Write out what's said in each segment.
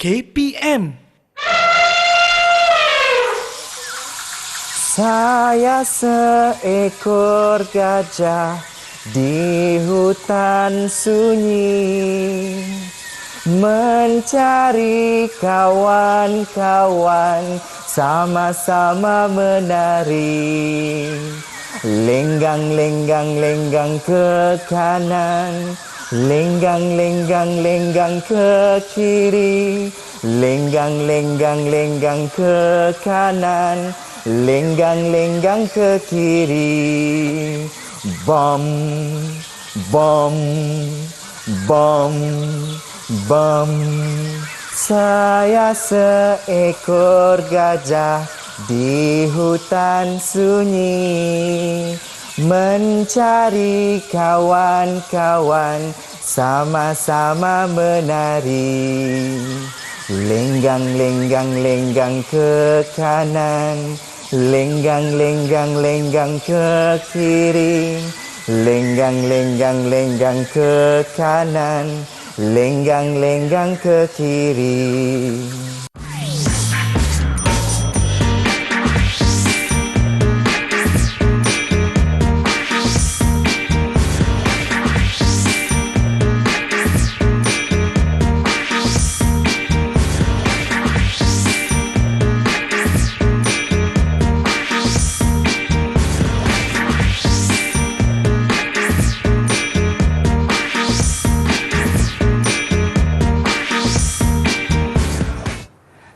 KPM. Saya seekor gajah di hutan sunyi, mencari kawan-kawan, sama-sama menari. Lenggang, lenggang, lenggang ke kanan, lenggang, lenggang, lenggang ke kiri, lenggang, lenggang, lenggang ke kanan, lenggang, lenggang ke kiri. Bom, bom, bom, bom. Saya seekor gajah di hutan sunyi, mencari kawan-kawan, sama-sama menari. Lenggang, lenggang, lenggang ke kanan, lenggang, lenggang, lenggang ke kiri, lenggang, lenggang, lenggang ke kanan, lenggang, lenggang ke kiri.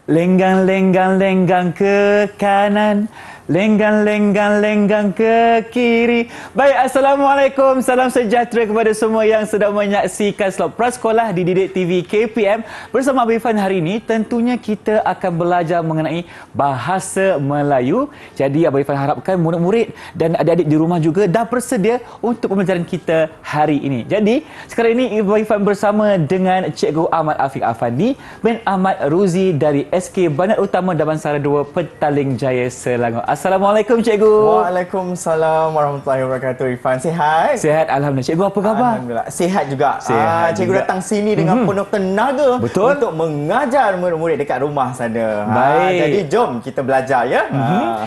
Lenggang, lenggang, lenggang ke kanan, lenggang, lenggang, lenggang ke kiri. Baik, Assalamualaikum. Salam sejahtera kepada semua yang sedang menyaksikan slot Prasekolah di Didik TV KPM. Bersama Abang Irfan hari ini, tentunya kita akan belajar mengenai bahasa Melayu. Jadi, Abang Irfan harapkan murid-murid dan adik-adik di rumah juga dah bersedia untuk pembelajaran kita hari ini. Jadi, sekarang ini Abang Irfan bersama dengan Cikgu Ahmad Afiq Afandi bin Ahmad Ruzi dari SK Bandar Utama Damansara 2 Petaling Jaya, Selangor. Assalamualaikum, Cikgu. Waalaikumsalam warahmatullahi wabarakatuh. Irfan, sihat? Sihat, Alhamdulillah. Cikgu, apa khabar? Alhamdulillah. Sihat juga. Sihat Cikgu juga. datang sini dengan penuh tenaga. Betul. Untuk mengajar murid-murid dekat rumah sana. Baik. Jadi, jom kita belajar, ya.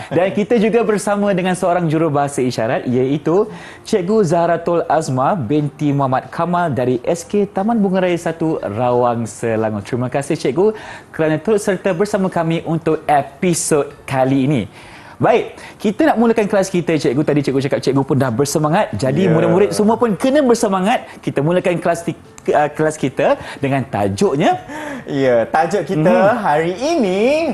Dan kita juga bersama dengan seorang jurubahasa isyarat, iaitu Cikgu Zahratul Azma binti Muhammad Kamal dari SK Taman Bunga Raya 1 Rawang, Selangor. Terima kasih, Cikgu, kerana turut serta bersama kami untuk episod kali ini. Baik, kita nak mulakan kelas kita, Cikgu. Tadi Cikgu cakap Cikgu pun dah bersemangat. Jadi murid-murid semua pun kena bersemangat. Kita mulakan kelas kita dengan tajuknya. Ya, tajuk kita hari ini,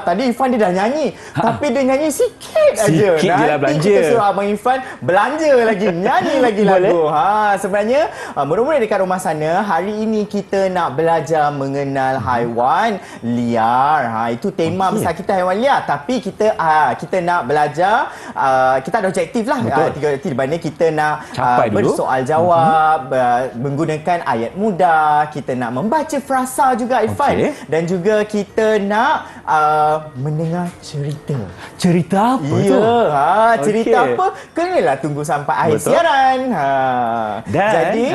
tadi Irfan dia dah nyanyi. Tapi dia nyanyi sikit aja. Sikit je lah belanja. Nanti kita suruh Abang Irfan belanja lagi, nyanyi lagi lagu. Sebenarnya, murid-murid dekat rumah sana, hari ini kita nak belajar mengenal haiwan liar. Itu tema besar kita, haiwan liar. Tapi kita nak belajar, kita ada objektif lah. 3 objektif, di mana kita nak bersoal jawab, menggunakan ayat mudah, kita nak membaca frasa juga, Irfan. Dan juga kita nak mendengar cerita. Cerita apa tu? Ya, cerita apa? Kenalah tunggu sampai akhir siaran. Jadi,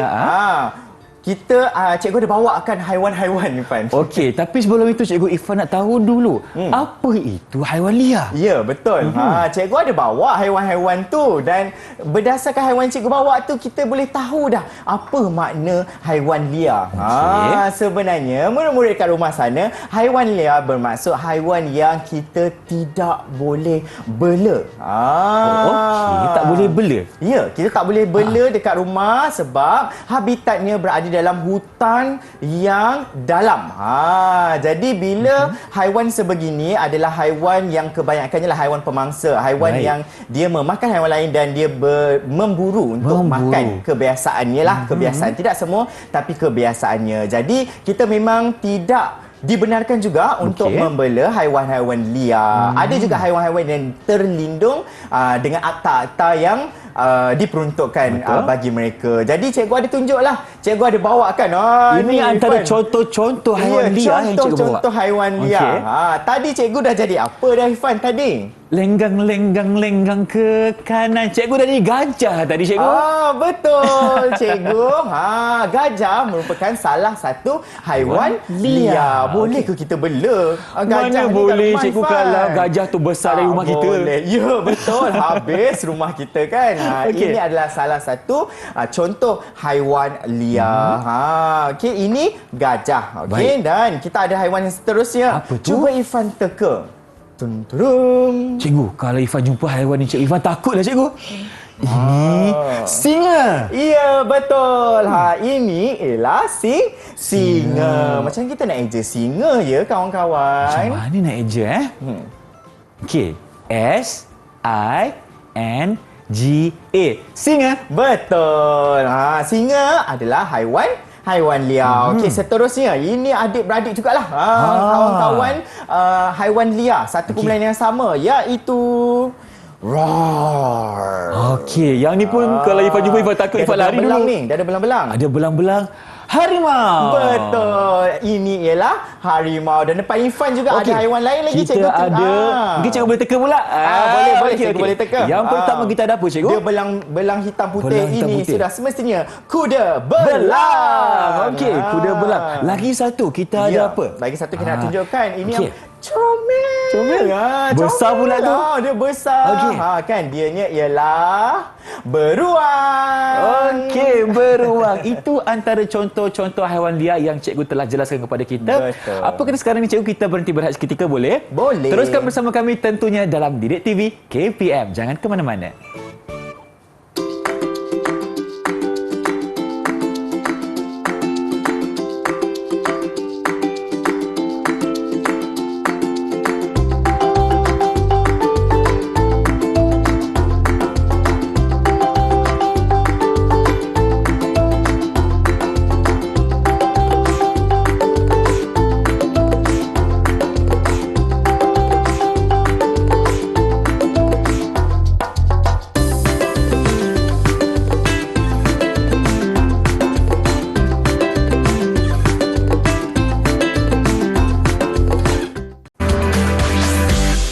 kita cikgu ada bawakan haiwan-haiwan, Irfan. Okey, tapi sebelum itu Cikgu Irfan nak tahu dulu, apa itu haiwan liar? Ya, betul. Cikgu ada bawa haiwan-haiwan tu, dan berdasarkan haiwan cikgu bawa tu, kita boleh tahu dah apa makna haiwan liar. Sebenarnya, murid-murid kat rumah sana, haiwan liar bermaksud haiwan yang kita tidak boleh bela. Okey, tak boleh bela? Ya, kita tak boleh bela dekat rumah sebab habitatnya berada dalam hutan yang dalam. Jadi bila haiwan sebegini adalah haiwan yang kebanyakannya lah haiwan pemangsa, haiwan yang dia memakan haiwan lain dan dia memburu untuk makan. Kebiasaannya lah, kebiasaan tidak semua tapi kebiasaannya. Jadi kita memang tidak dibenarkan juga untuk membela haiwan-haiwan liar. Ada juga haiwan-haiwan yang terlindung dengan akta-akta yang diperuntukkan bagi mereka. Jadi cikgu ada tunjuklah. Cikgu ada bawakan. Ini antara contoh-contoh haiwan liar yang cikgu bawa. Contoh haiwan liar. Tadi cikgu dah jadi apa dah, Irfan, tadi? lenggang ke kanan. Cikgu dari gajah tadi, cikgu. Betul, cikgu. Gajah merupakan salah satu haiwan liar. Boleh ke kita bela Mana gajah ni kat boleh, rumah, cikgu, Ifan? kalau gajah tu besar dari rumah kita. Boleh. Ya, betul. Habis rumah kita kan. Okey. Ini adalah salah satu contoh haiwan liar. Okey, ini gajah. Okey, Baik. dan kita ada haiwan yang seterusnya. Apa tu? Cuba Ifan teka. Tung-tung. Cikgu, kalau Ifan jumpa haiwan ni, cikgu Ifan takutlah, cikgu. Ini singa. Ya, betul. Ini ialah singa. Macam kita nak eja singa ya, kawan-kawan. Macam mana nak eja, Okey. S-I-N-G-A. Singa. Betul. Singa adalah haiwan liar. Okey, seterusnya ini adik-beradik jugalah. Kawan-kawan haiwan liar, satu kumpulan yang sama, iaitu roar. Okey, yang ni pun kalau Ifan jumpa, Ifan takut, Dia Ifan ada lari belang dulu. ni, dia ada belang-belang. Ada belang-belang harimau. Betul. Ini ialah harimau. Dan depan Ifan juga Okey. ada haiwan lain lagi, Kita cikgu. ada. Mungkin cikgu boleh teka pula. Boleh, okey, cikgu okey. boleh teka. Yang pertama kita ada apa, cikgu? Dia belang hitam putih Belang hitam ini putih. sudah semestinya kuda belang. Belang. Okey, kuda belang. Lagi satu kita ada apa? Lagi satu kita nak tunjukkan. Ini Okey. yang comel. Comel? Besar pula tu. Dia besar. Okey. Kan dianya ialah beruang. Okey, beruang. Itu antara contoh-contoh haiwan liar yang cikgu telah jelaskan kepada kita. Betul. Apa kata sekarang ni, cikgu, kita berhenti berehat seketika, boleh? Boleh. Teruskan bersama kami tentunya dalam Didik TV KPM. Jangan ke mana-mana.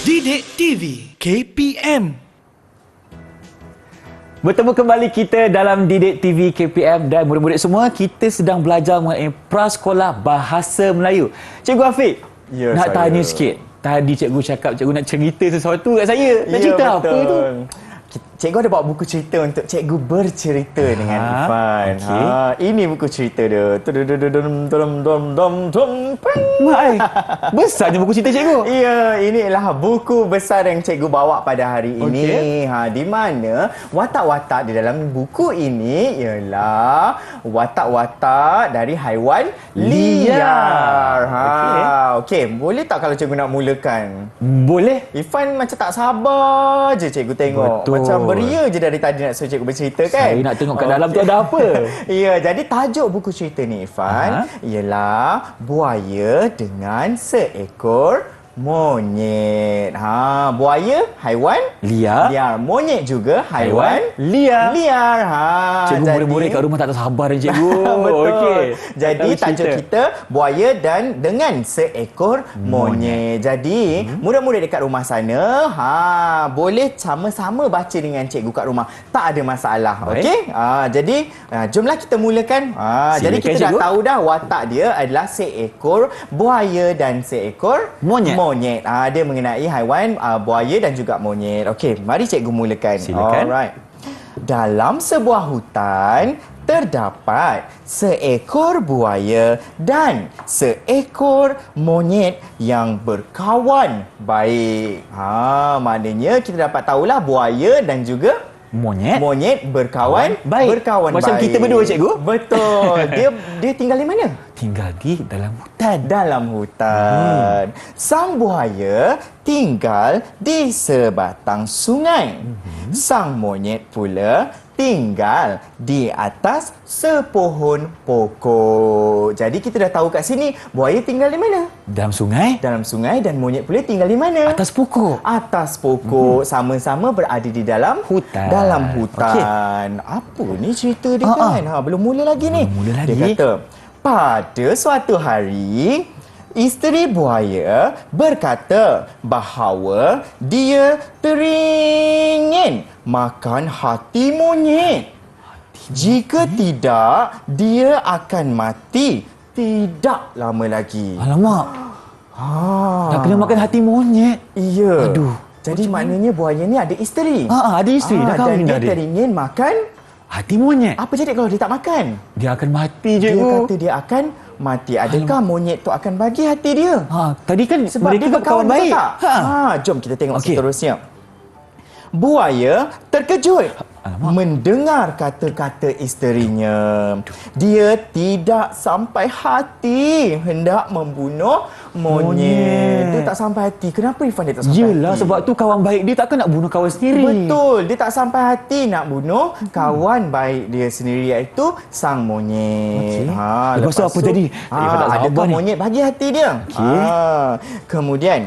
Didik TV KPM. Bertemu kembali kita dalam Didik TV KPM, dan murid-murid semua, kita sedang belajar mengenai prasekolah bahasa Melayu. Cikgu Afiq, Ya, nak saya. tanya sikit. Tadi cikgu cakap cikgu nak cerita sesuatu kat saya. Nak cerita apa tu? Cikgu ada bawa buku cerita untuk cikgu bercerita dengan Ifan. okey. Ini buku cerita dia. Mak ai, besarnya buku cerita cikgu. Ya, ini adalah buku besar yang cikgu bawa pada hari ini. Di mana watak-watak di dalam buku ini ialah watak-watak dari haiwan liar. Okey, boleh tak kalau cikgu nak mulakan? Boleh. Ifan macam tak sabar je cikgu tengok. Betul. Macam beria je dari tadi nak suruh cikgu bercerita kan. Saya nak tengok kat dalam tu ada apa. Ya, jadi tajuk buku cerita ni Ifan ialah Buaya dengan Seekor Monyet. Buaya haiwan Liar. liar. Monyet juga haiwan liar. liar. Cikgu, jadi- murid-murid kat rumah tak sabar ni, cikgu. Betul. Okey. Jadi Tak tahu tajuk cerita. kita buaya dan dengan seekor monyet. Jadi murid-murid dekat rumah sana boleh sama-sama baca dengan cikgu kat rumah. Tak ada masalah. Baik. Okey? Jadi jomlah kita mulakan. Jadi Silakan, kita dah cikgu. tahu dah watak dia adalah seekor buaya dan seekor Monyet. Dia mengenai haiwan buaya dan juga monyet. Okey, mari cikgu mulakan. Silakan. Alright. Dalam sebuah hutan terdapat seekor buaya dan seekor monyet yang berkawan baik. Maknanya kita dapat tahulah buaya dan juga monyet berkawan berkawan Macam baik. kita berdua, cikgu? Betul. Dia tinggal di mana? Tinggal di dalam hutan. Dalam hutan. Sang buaya tinggal di sebatang sungai. Sang monyet pula tinggal di atas sepohon pokok. Jadi kita dah tahu kat sini buaya tinggal di mana? Dalam sungai. Dalam sungai, dan monyet pula tinggal di mana? Atas pokok. Atas pokok. Sama-sama berada di dalam Hutan. Dalam hutan. Apa ni cerita dia kan? Belum mula lagi ni. Belum mula lagi. Dia kata, pada suatu hari, Isteri buaya berkata bahawa dia teringin makan hati monyet. Jika tidak, dia akan mati tidak lama lagi. Alamak. Dah kena makan hati monyet. Iya. Aduh. Jadi maknanya buaya ni ada isteri. Ada isteri. Dah kahwin dan dah dia dia. teringin makan. Hati monyet. Apa jadi kalau dia tak makan? Dia akan mati, Dia cikgu. kata dia akan mati. Adakah monyet tu akan bagi hati dia? Tadi kan Sebab mereka dia berkawan baik. tak? Jom kita tengok Okey. seterusnya. Buaya terkejut Alamak. mendengar kata-kata isterinya. Dia tidak sampai hati hendak membunuh monyet. Dia tak sampai hati. Kenapa Irfan dia tak sampai Yelah, hati? sebab tu kawan baik dia takkan nak bunuh kawan sendiri. Betul, dia tak sampai hati nak bunuh kawan baik dia sendiri iaitu sang monyet. Okey. Lepas tu apa jadi? Irfan tak sabar adakah ni. monyet bagi hati dia? Okey. Kemudian,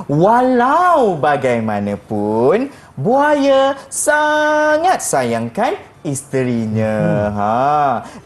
walau bagaimanapun, buaya sangat sayangkan isterinya.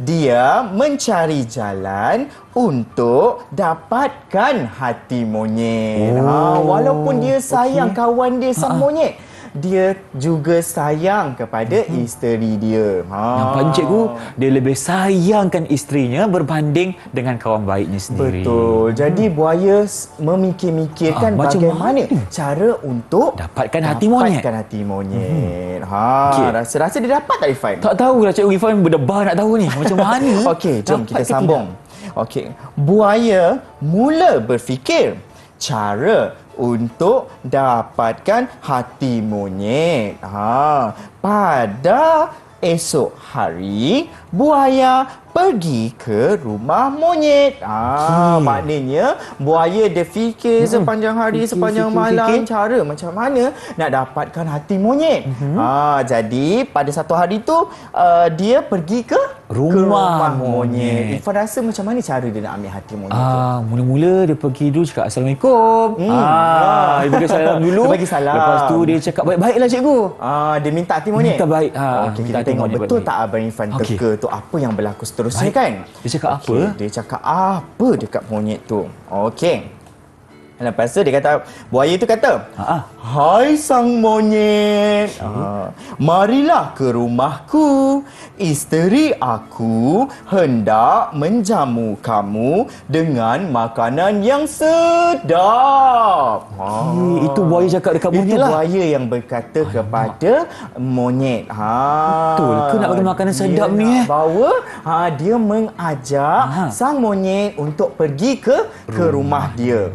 Dia mencari jalan untuk dapatkan hati monyet. Walaupun dia sayang kawan dia sang monyet, dia juga sayang kepada isteri dia. Nampaknya cikgu, dia lebih sayangkan isterinya berbanding dengan kawan baiknya sendiri. Betul. Jadi buaya memikir-mikirkan Macam bagaimana mana? cara untuk Dapatkan hati monyet. Dapatkan hati monyet. Okey. Rasa-rasa dia dapat tak, Irfan? Tak tahulah cikgu Irfan berdebar nak tahu ni. Macam mana? Okey, jom Dapat kita ke sambung. Okey. Buaya mula berfikir cara untuk dapatkan hati monyet. Pada esok hari, buaya pergi ke rumah monyet. Maknanya buaya dia fikir sepanjang hari, sepanjang malam cara macam mana nak dapatkan hati monyet. Jadi pada satu hari tu dia pergi ke Rumah monyet. monyet. Irfan rasa macam mana cara dia nak ambil hati monyet tu? Mula-mula dia pergi dulu cakap Assalamualaikum. Dia bagi salam dulu. Dia bagi salam. Lepas tu dia cakap baik-baiklah cikgu. Dia minta hati monyet. Minta baik. Okey, minta kita hati tengok monyet betul baik-baik. tak Abang Irfan Okey. teka tu apa yang berlaku seterusnya Baik. kan? Dia cakap apa? Okey, dia cakap apa dekat monyet tu? Okey. Lepas tu dia kata, buaya tu kata, hai sang monyet, marilah ke rumahku. Isteri aku hendak menjamu kamu dengan makanan yang sedap. Itu buaya cakap dekat monyet Itu lah. buaya yang berkata kepada monyet. Betul ke nak bagi makanan sedap ni, Dia nak bawa, dia mengajak sang monyet untuk pergi ke rumah dia.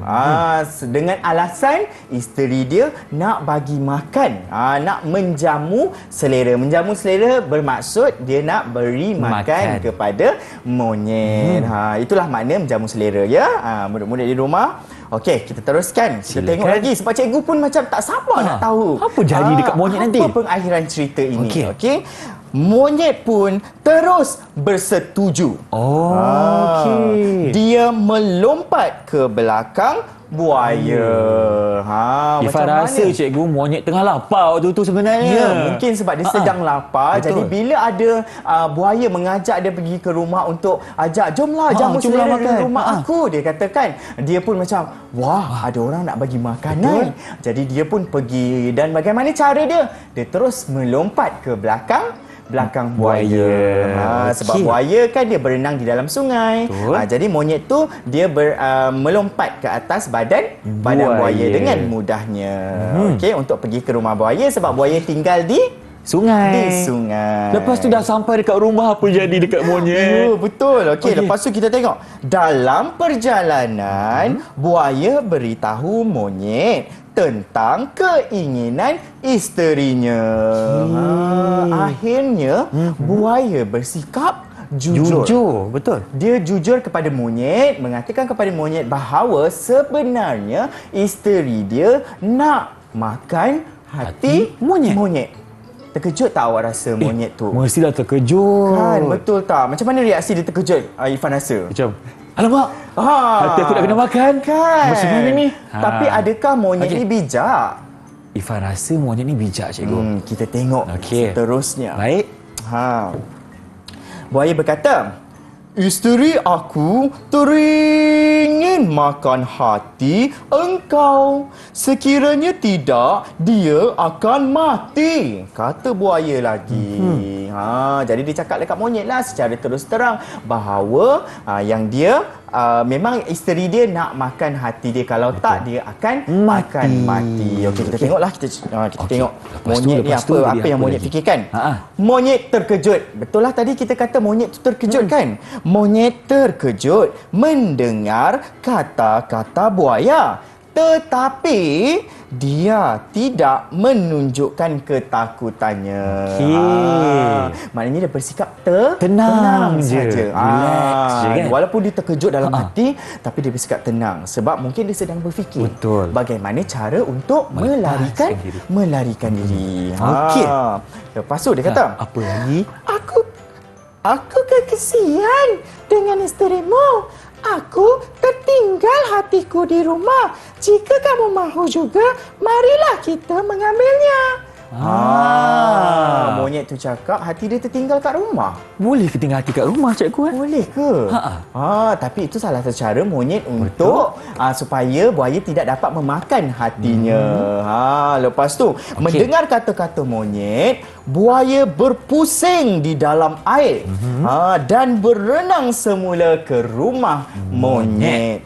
Dengan alasan isteri dia nak bagi makan, nak menjamu selera. Menjamu selera bermaksud dia nak beri makan kepada monyet. Itulah makna menjamu selera ya. Murid-murid di rumah. Okey, kita teruskan. Kita tengok lagi sebab cikgu pun macam tak sabar nak tahu. Apa jadi dekat monyet nanti? Apa pengakhiran cerita ini? Okey. Okey. Monyet pun terus bersetuju. Okey. Dia melompat ke belakang buaya. Irfan Macam rasa mana? cikgu monyet tengah lapar waktu tu sebenarnya. Ya, mungkin sebab dia sedang lapar. Betul. Jadi bila ada buaya mengajak dia pergi ke rumah untuk ajak, jomlah jamu jomlah selera makan. di rumah aku. Dia katakan, dia pun macam, wah, ada orang nak bagi makanan. Jadi dia pun pergi. Dan bagaimana cara dia? Dia terus melompat ke belakang buaya. Sebab Okey. buaya kan dia berenang di dalam sungai. Betul. Jadi monyet tu dia melompat ke atas badan buaya dengan mudahnya. Okey, untuk pergi ke rumah buaya sebab buaya tinggal di Sungai. sungai. Lepas tu dah sampai dekat rumah, apa jadi dekat monyet? Ya, betul. Okey, lepas tu kita tengok. Dalam perjalanan, buaya beritahu monyet tentang keinginan isterinya. Akhirnya, buaya bersikap jujur. Betul. Dia jujur kepada monyet, mengatakan kepada monyet bahawa sebenarnya isteri dia nak makan hati monyet. Terkejut tak awak rasa monyet tu? Mestilah terkejut. Kan, betul tak? Macam mana reaksi dia terkejut, Irfan rasa? Macam, alamak, hati aku nak kena makan. Kan? Macam mana ni? Tapi adakah monyet ni bijak? Irfan rasa monyet ni bijak, cikgu. Kita tengok Okey. seterusnya. Baik. Buaya berkata, Isteri aku teringin makan hati engkau. Sekiranya tidak, dia akan mati. Kata buaya lagi. Jadi dia cakap dekat monyet lah secara terus terang bahawa yang dia memang isteri dia nak makan hati dia. Kalau tak, dia akan mati. Okey, kita tengoklah. Kita tengok monyet ni apa yang monyet fikirkan. Monyet terkejut. Betul lah tadi kita kata monyet tu terkejut kan? Monyet terkejut mendengar kata-kata buaya. Tetapi dia tidak menunjukkan ketakutannya. Maknanya dia bersikap tenang saja. Relax je kan? Walaupun dia terkejut dalam hati, tapi dia bersikap tenang. Sebab mungkin dia sedang berfikir bagaimana cara untuk melarikan diri. Okey. Lepas tu dia kata, apa lagi? Aku kekesian dengan isterimu. Aku tertinggal hatiku di rumah. Jika kamu mahu juga, marilah kita mengambilnya. Monyet tu cakap hati dia tertinggal kat rumah. Boleh ke tinggal hati kat rumah, cikgu? Boleh ke? Tapi itu salah satu cara monyet untuk supaya buaya tidak dapat memakan hatinya. Lepas tu, mendengar kata-kata monyet, buaya berpusing di dalam air dan berenang semula ke rumah monyet.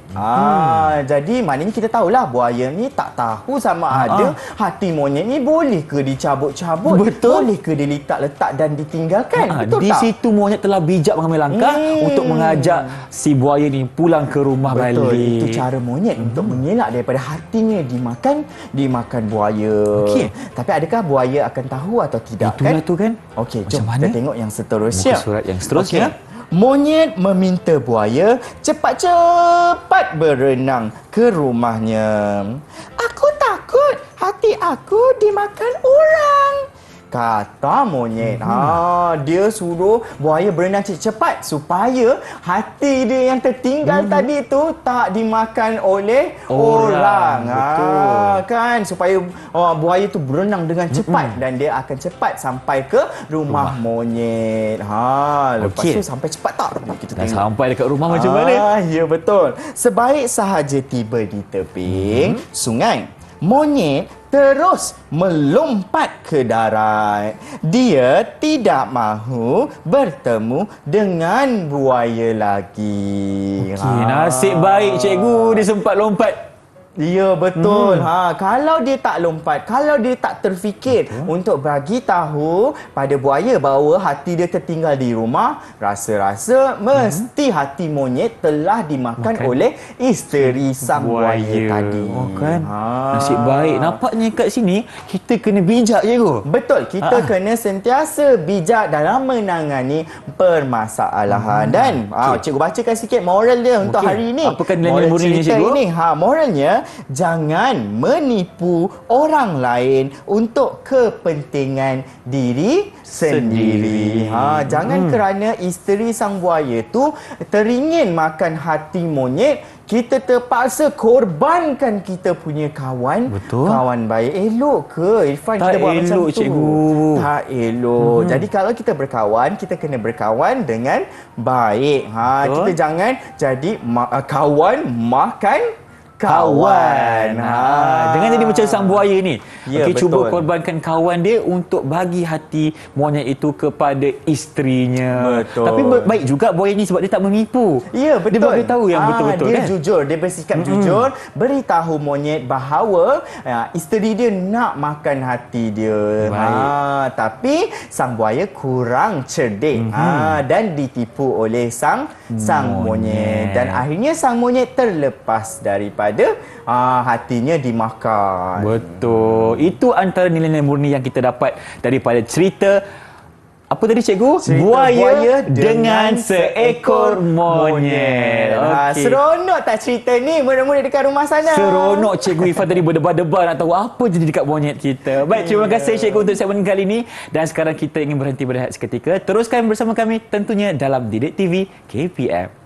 Jadi maknanya kita tahulah buaya ni tak tahu sama ada hati monyet ni boleh ke dicabut-cabut, boleh ke diletak-letak dan ditinggalkan. Betul di tak? situ monyet telah bijak mengambil langkah untuk mengajak si buaya ni pulang ke rumah balik. Itu cara monyet untuk mengelak daripada hatinya dimakan buaya. Tapi adakah buaya akan tahu atau tidak? Itulah tu kan. Okey, jom kita tengok yang seterusnya. Muka surat yang seterusnya. Monyet meminta buaya cepat-cepat berenang ke rumahnya. Aku takut hati aku dimakan orang, kata monyet. Dia suruh buaya berenang cepat supaya hati dia yang tertinggal tadi tu tak dimakan oleh orang. Kan, supaya buaya tu berenang dengan cepat dan dia akan cepat sampai ke rumah monyet. Lepas tu sampai cepat tak? Kita tengok. Sampai dekat rumah macam mana? Ya, betul. Sebaik sahaja tiba di tebing sungai, monyet terus melompat ke darat. Dia tidak mahu bertemu dengan buaya lagi. Nasib baik cikgu dia sempat lompat. Ya, betul. Kalau dia tak lompat, kalau dia tak terfikir untuk bagi tahu pada buaya bahawa hati dia tertinggal di rumah, rasa-rasa mesti hati monyet telah dimakan oleh isteri sang buaya tadi. Kan? Nasib baik. Nampaknya kat sini kita kena bijak, cikgu. Betul, kita kena sentiasa bijak dalam menangani permasalahan. Dan cikgu bacakan sikit moral dia untuk hari ini. Apakah nilai murninya, cikgu? Ini, moralnya, jangan menipu orang lain untuk kepentingan diri sendiri. Jangan kerana isteri sang buaya tu teringin makan hati monyet, kita terpaksa korbankan kita punya kawan. Kawan baik. Elok ke Irfan kita buat macam tu? Cikgu. Tak elok. Jadi kalau kita berkawan, kita kena berkawan dengan baik. Kita jangan jadi kawan makan kawan. Dengan jadi macam sang buaya ni. Ya, Cuba betul. korbankan kawan dia untuk bagi hati monyet itu kepada isterinya. Betul. Tapi baik juga buaya ni sebab dia tak menipu. Ya, betul. Dia beritahu yang betul-betul dia kan. jujur, dia bersikap jujur, beritahu monyet bahawa isteri dia nak makan hati dia. Tapi sang buaya kurang cerdik dan ditipu oleh sang monyet. Dan akhirnya sang monyet terlepas daripada hatinya dimakan. Betul. Itu antara nilai-nilai murni yang kita dapat daripada cerita apa tadi, cikgu? Buaya dengan seekor monyet. Seronok tak cerita ni murid-murid dekat rumah sana? Seronok. Cikgu Ifan tadi berdebar-debar nak tahu apa jadi dekat monyet kita. Baik, terima kasih cikgu untuk segmen kali ini. Dan sekarang kita ingin berhenti berehat seketika. Teruskan bersama kami tentunya dalam Didik TV KPM.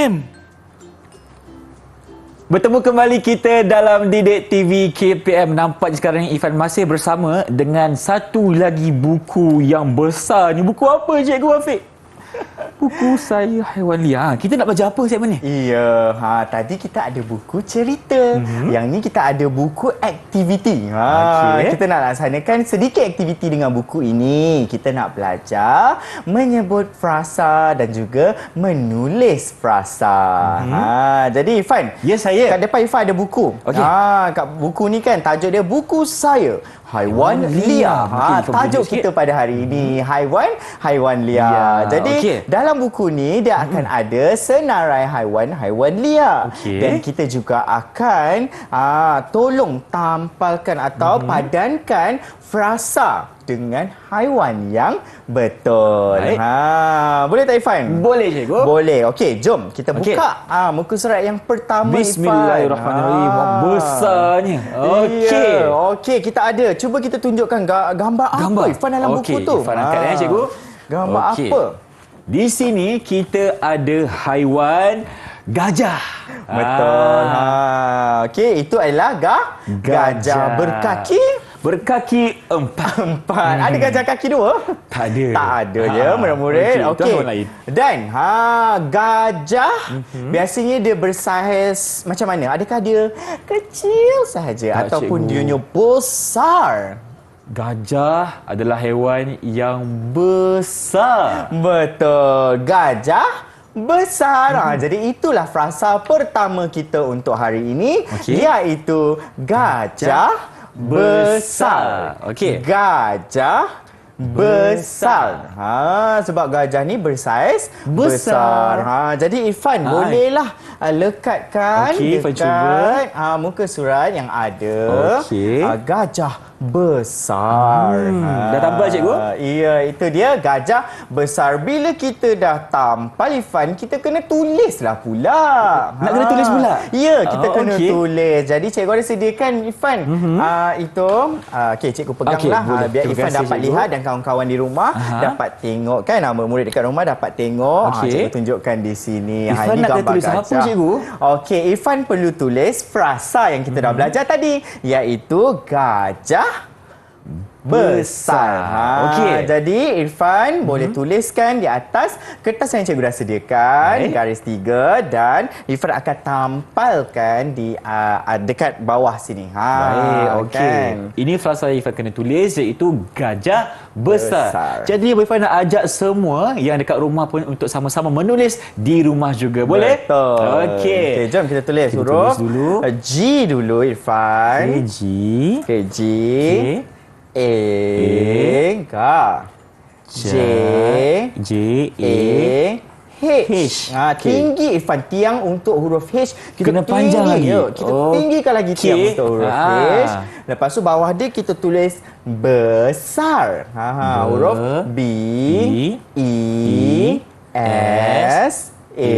KPM. Bertemu kembali kita dalam Didik TV KPM. Nampaknya sekarang ni Ifan masih bersama dengan satu lagi buku yang besar ni. Buku apa Cikgu Afiq? Buku Saya Haiwan Liar. Kita nak baca apa segmen ni? Iya, tadi kita ada buku cerita. Yang ni kita ada buku aktiviti. Okey. Kita nak laksanakan sedikit aktiviti dengan buku ini. Kita nak belajar menyebut frasa dan juga menulis frasa. Jadi Ifan, Ya, saya. kat depan Ifan ada buku. Okey. Kat buku ni kan tajuk dia Buku Saya Haiwan Haiwan Liar. Liar. Mungkin Ifan boleh Tajuk tunjuk kita pada hari ini haiwan liar. Ya, Jadi okey. dalam buku ni dia akan ada senarai haiwan liar. Okey. Dan kita juga akan tolong tampalkan atau padankan frasa dengan haiwan yang betul. Baik. Boleh tak Ifan? Boleh Cikgu. Boleh. Okey, jom kita Okey. buka muka surat yang pertama Bismillahirrahmanirrahim. Ifan. Besarnya. Okey. Ya, okey, kita ada. Cuba kita tunjukkan gambar apa Ifan dalam buku tu. Ifan angkat Cikgu. Gambar Okey. apa? Di sini kita ada haiwan gajah. Betul. Okey, itu adalah gajah berkaki 4. Ada gajah kaki 2? Tak ada. Tak ada je murid-murid. Okey, itu Okey. haiwan lain. Dan gajah biasanya dia bersaiz macam mana? Adakah dia kecil sahaja Tak, ataupun cikgu. dia nya besar? Gajah adalah haiwan yang besar. Betul. Gajah besar. Jadi itulah frasa pertama kita untuk hari ini, Okey. iaitu gajah besar. Okey. Gajah besar. Sebab gajah ni bersaiz besar. Jadi Ifan bolehlah lekatkan Okey, Ifan dekat muka surat yang ada Okey. gajah besar. Dah tampal, cikgu? Iya, itu dia gajah besar. Bila kita dah tampal Ifan, kita kena tulislah pula. Nak kena tulis pula? Ya, kita kena okey. tulis. Jadi cikgu ada sediakan Ifan itu okey, cikgu peganglah Okey, boleh. biar Terima Ifan kasih, dapat cikgu. lihat dan kawan-kawan di rumah dapat tengok kan, murid dekat rumah dapat tengok. Okey. Cikgu tunjukkan di sini. Ifan Ini nak kena gambar tulis apa, gajah. cikgu? Okey, Ifan perlu tulis frasa yang kita dah belajar tadi, iaitu gajah besar. Okey. Jadi Irfan boleh tuliskan di atas kertas yang cikgu dah sediakan, Baik. garis 3, dan Irfan akan tampalkan di dekat bawah sini. Baik, okey. Kan? Ini frasa yang Ifan kena tulis iaitu gajah besar. Besar. Jadi Ifan nak ajak semua yang dekat rumah pun untuk sama-sama menulis di rumah juga. Boleh? Betul. Okey. Okey, jom kita tulis Kita huruf tulis dulu. G dulu Irfan. G. Okey, G. Okey. G. J. A. H. Okey. Tinggi Irfan, tiang untuk huruf H kita Kena panjang tinggi. lagi. Yuk, kita tinggikan lagi tiang Okey. untuk huruf H. Lepas tu bawah dia kita tulis besar. Huruf B, E, S, A,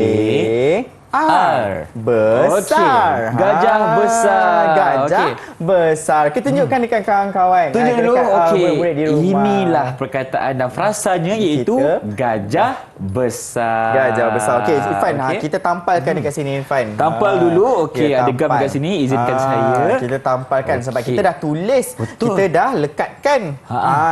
R. Besar. Okey. Gajah besar. Gajah Okey. besar. Kita tunjukkan dekat kawan-kawan. Tunjuk dulu. dekat, Okey. murid-murid di rumah. Inilah perkataan dan frasanya iaitu Kita. gajah besar. Gajah besar. Okey, Irfan, Okey. kita tampalkan dekat sini Irfan. Tampal dulu. Okey, Ya, ada gam tampal. dekat sini. Izinkan saya. Kita tampalkan sebab Okey. kita dah tulis. Betul. Kita dah lekatkan.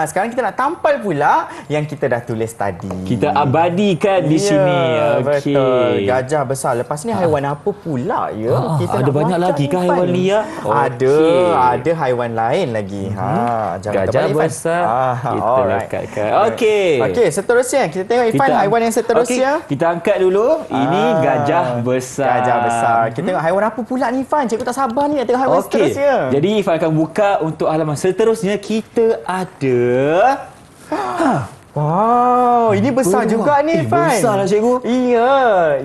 Sekarang kita nak tampal pula yang kita dah tulis tadi. Kita abadikan di Ya, sini. Okey. Betul. Gajah besar. Lepas ni haiwan apa pula ya? Kita ada nak banyak baca lagi ni, kah Irfan? haiwan liar? Ada. Okey. Ada haiwan lain lagi. Jangan Gajah terbalik, Irfan. besar. Kita alright. lekatkan. Okey. Okey, seterusnya kita tengok Irfan haiwan yang seterusnya. Okey, kita angkat dulu. Ini gajah besar. Gajah besar. Kita tengok haiwan apa pula ni Irfan? Cikgu tak sabar ni nak tengok haiwan Okey. seterusnya. Jadi Ifan akan buka untuk halaman seterusnya. Kita ada Wow, ini besar Beruang. juga ni Irfan. Besarlah cikgu. Iya,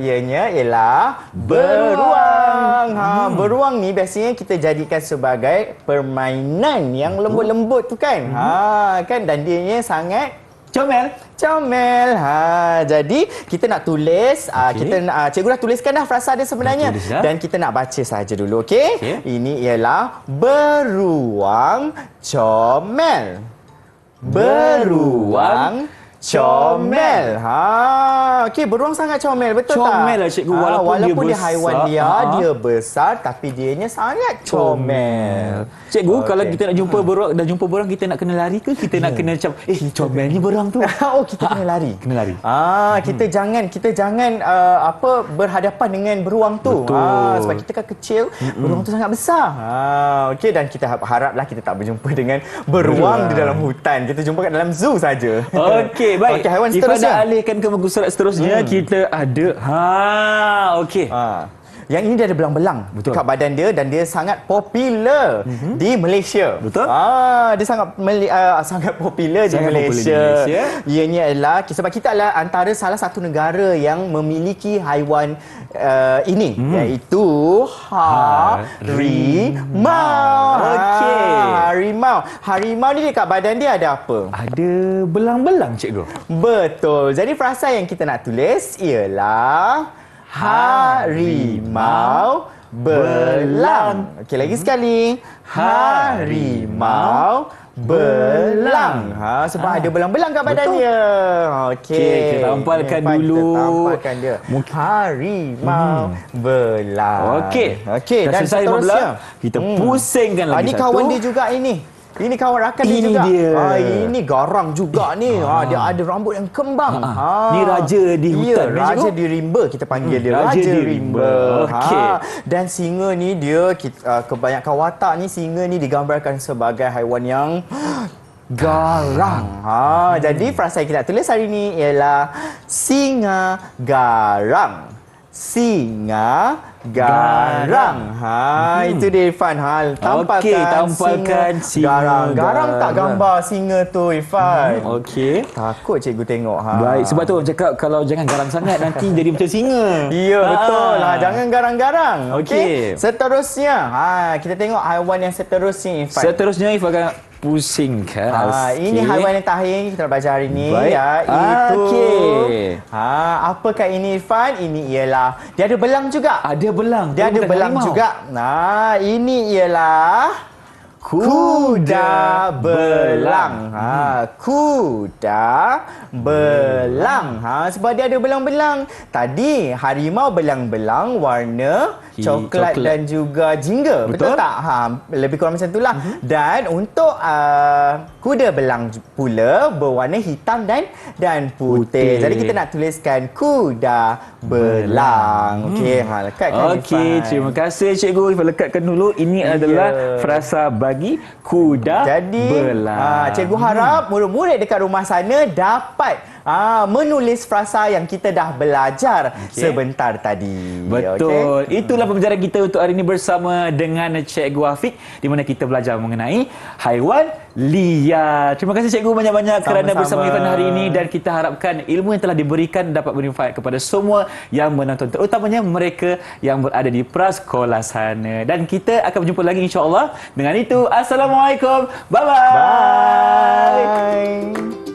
ianya ialah beruang. Beruang ni biasanya kita jadikan sebagai permainan yang lembut-lembut tu kan. Kan, dan dianya sangat comel. comel. Jadi kita nak tulis, kita nak, cikgu dah tuliskan dah frasa dia sebenarnya. Dah tulis dah. Dan kita nak baca saja dulu, okey? Okey. Ini ialah beruang comel. Beruang Comel. Okey, beruang sangat comel, betul tak? Comel lah, cikgu. Walaupun dia dia haiwan besar. liar, dia besar tapi dianya sangat comel. Cikgu, Okey. kalau kita nak jumpa beruang, dah jumpa beruang, kita nak kena lari ke? Kita nak kena macam, comelnya beruang tu. Oh, kita kena lari. Kena lari. Kita jangan berhadapan dengan beruang tu. Betul. Sebab kita kan kecil, beruang tu sangat besar. Okey, dan kita haraplah kita tak berjumpa dengan beruang di dalam hutan. Kita jumpa kat dalam zoo saja. Okey, baik. Okey, haiwan Ifah seterusnya. nak alihkan ke muka surat seterusnya. Kita ada okey. Yang ini dia ada belang-belang Betul. kat badan dia dan dia sangat popular di Malaysia. Betul. Dia sangat popular di Sangat popular di Malaysia. Malaysia. Ianya adalah sebab kita adalah antara salah satu negara yang memiliki haiwan ini iaitu harimau. Okey. Harimau. Harimau ni dekat badan dia ada apa? Ada belang-belang, cikgu. Betul. Jadi frasa yang kita nak tulis ialah harimau belang. Okey, lagi sekali. Harimau belang. Sebab ada belang-belang kat badan Betul. dia. Okey. Kita tampalkan Irfan, dulu. Kita tampalkan dia. Harimau belang. Okey. Okey, Dah dan selesai seterusnya. kita pusingkan lagi Ini satu. kawan dia juga ini. Ini kawan rakan dia Ini juga. dia. Ini garang juga ni. Dia ada rambut yang kembang. Ni raja di hutan ni, raja cikgu? di rimba kita panggil dia. Raja Raja di rimba. rimba. Okey. Dan singa ni dia kebanyakan watak ni singa ni digambarkan sebagai haiwan yang garang. Jadi frasa yang kita tulis hari ni ialah singa garang. Singa garang. Itu dia Irfan. Tampalkan, Okey, tampalkan singa garang. Garang tak garang. gambar singa tu Irfan. Okey. Takut cikgu tengok. Baik, sebab tu orang cakap kalau jangan garang sangat nanti jadi macam singa. Ya, betul lah. Jangan garang-garang. Okey. Okey. Seterusnya, kita tengok haiwan yang seterusnya Irfan. Seterusnya Ifah akan pusingkan. Ini haiwan yang terakhir yang kita nak belajar hari ni. Baik. Iaitu Okey. apakah ini Irfan? Ini ialah dia ada belang juga. Ada belang. Dia ada Bukan belang harimau. juga. Ini ialah kuda belang. Kuda belang. Sebab dia ada belang-belang. Tadi harimau belang-belang warna coklat dan juga jingga. Betul tak? Lebih kurang macam itulah. Dan untuk kuda belang pula berwarna hitam dan putih. Jadi kita nak tuliskan kuda belang. Okey, lekatkan. Okey, Irfan. terima kasih cikgu. Ifah lekatkan dulu. Ini adalah frasa bagi kuda Jadi, belang. cikgu harap murid-murid dekat rumah sana dapat menulis frasa yang kita dah belajar sebentar tadi. Betul. Itulah pembelajaran kita untuk hari ini bersama dengan Cikgu Afiq di mana kita belajar mengenai haiwan liar. Terima kasih cikgu banyak-banyak kerana bersama Irfan hari ini dan kita harapkan ilmu yang telah diberikan dapat bermanfaat kepada semua yang menonton, terutamanya mereka yang berada di prasekolah sana. Dan kita akan berjumpa lagi insya-Allah. Dengan itu, Assalamualaikum. Bye-bye. Bye.